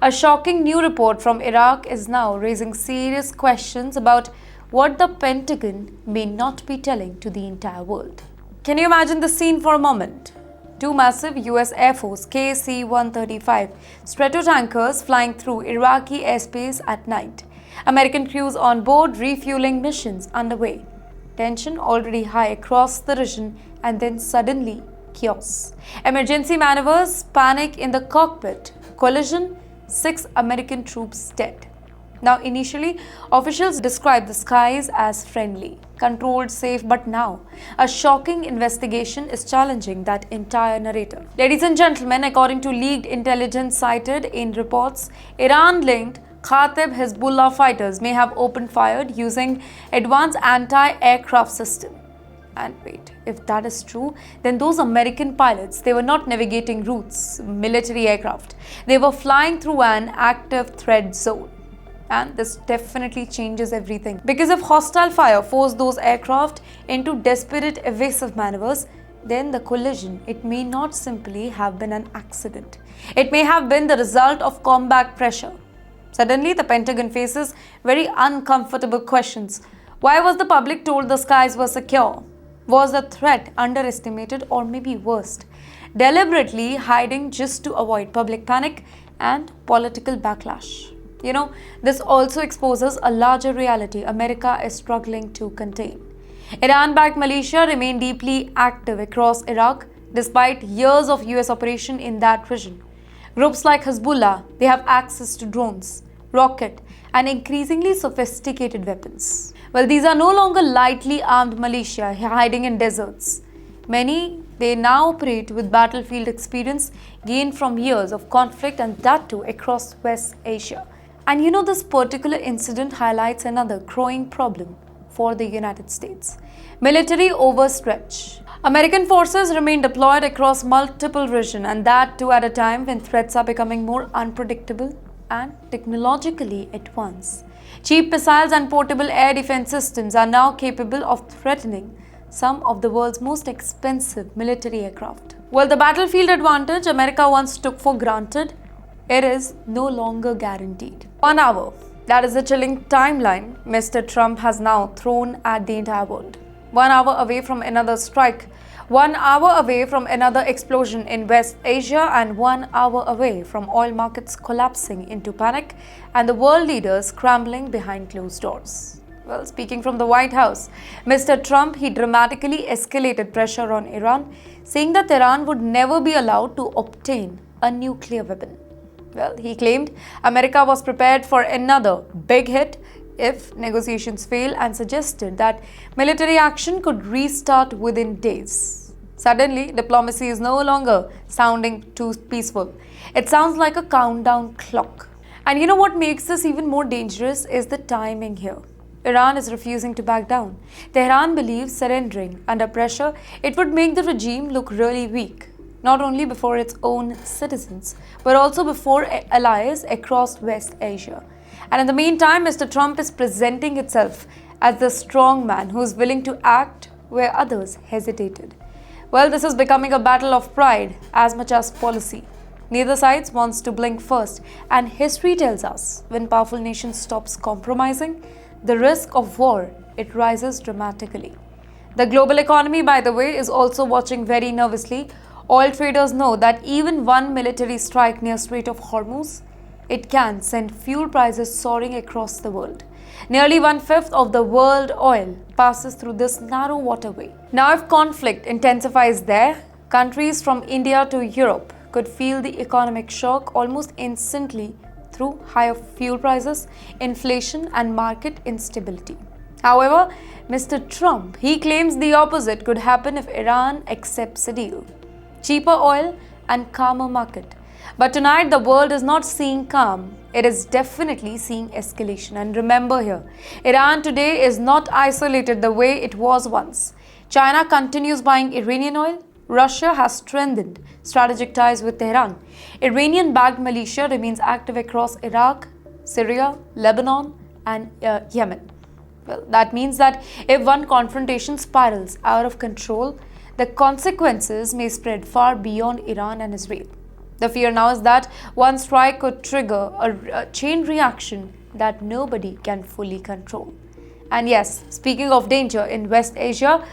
A shocking new report from Iraq is now raising serious questions about what the Pentagon may not be telling to the entire world. Can you imagine the scene for a moment? Two massive US Air Force KC-135 Stratotankers flying through Iraqi airspace at night. American crews on board, refueling missions underway. Tension already high across the region, and then suddenly chaos. Emergency maneuvers, panic in the cockpit, collision, 6 American troops dead. Now, initially, officials described the skies as friendly, controlled, safe, but now a shocking investigation is challenging that entire narrative. Ladies and gentlemen, according to leaked intelligence cited in reports, Iran-linked Khatib Hezbollah fighters may have opened fire using advanced anti-aircraft system. And wait, if that is true, then those American pilots, they were not navigating routes, military aircraft. They were flying through an active threat zone. And this definitely changes everything. Because if hostile fire forced those aircraft into desperate evasive maneuvers, then the collision, it may not simply have been an accident. It may have been the result of combat pressure. Suddenly, the Pentagon faces very uncomfortable questions. Why was the public told the skies were secure? Was the threat underestimated, or maybe worst, deliberately hiding just to avoid public panic and political backlash? You know, this also exposes a larger reality America is struggling to contain. Iran-backed militia remain deeply active across Iraq despite years of US operation in that region. Groups like Hezbollah, they have access to drones, rocket, and increasingly sophisticated weapons. Well, these are no longer lightly armed militia hiding in deserts. Many, they now operate with battlefield experience gained from years of conflict, and that too across West Asia. And you know, this particular incident highlights another growing problem for the United States: military overstretch. American forces remain deployed across multiple regions, and that too at a time when threats are becoming more unpredictable and technologically advanced. Cheap missiles and portable air defense systems are now capable of threatening some of the world's most expensive military aircraft. Well, the battlefield advantage America once took for granted, it is no longer guaranteed. 1 hour, that is a chilling timeline Mr. Trump has now thrown at the entire world. 1 hour away from another strike, 1 hour away from another explosion in West Asia, and 1 hour away from oil markets collapsing into panic and the world leaders scrambling behind closed doors. Well, speaking from the White House, Mr. Trump, he dramatically escalated pressure on Iran, saying that Iran would never be allowed to obtain a nuclear weapon. Well, he claimed America was prepared for another big hit if negotiations fail, and suggested that military action could restart within days. Suddenly, diplomacy is no longer sounding too peaceful. It sounds like a countdown clock. And you know what makes this even more dangerous is the timing here. Iran is refusing to back down. Tehran believes surrendering under pressure, it would make the regime look really weak, not only before its own citizens, but also before allies across West Asia. And in the meantime, Mr. Trump is presenting itself as the strong man who is willing to act where others hesitated. Well, this is becoming a battle of pride as much as policy. Neither side wants to blink first, and history tells us when powerful nations stops compromising, the risk of war, it rises dramatically. The global economy, by the way, is also watching very nervously. Oil traders know that even one military strike near Strait of Hormuz, it can send fuel prices soaring across the world. Nearly 1/5 of the world oil passes through this narrow waterway. Now, if conflict intensifies there, countries from India to Europe could feel the economic shock almost instantly through higher fuel prices, inflation, and market instability. However, Mr. Trump, he claims the opposite could happen if Iran accepts a deal. Cheaper oil and calmer market. But tonight, the world is not seeing calm. It is definitely seeing escalation. And remember here, Iran today is not isolated the way it was once. China continues buying Iranian oil. Russia has strengthened strategic ties with Tehran. Iranian-backed militia remains active across Iraq, Syria, Lebanon, and Yemen. Well, that means that if one confrontation spirals out of control, the consequences may spread far beyond Iran and Israel. The fear now is that one strike could trigger a chain reaction that nobody can fully control. And yes, speaking of danger, in West Asia,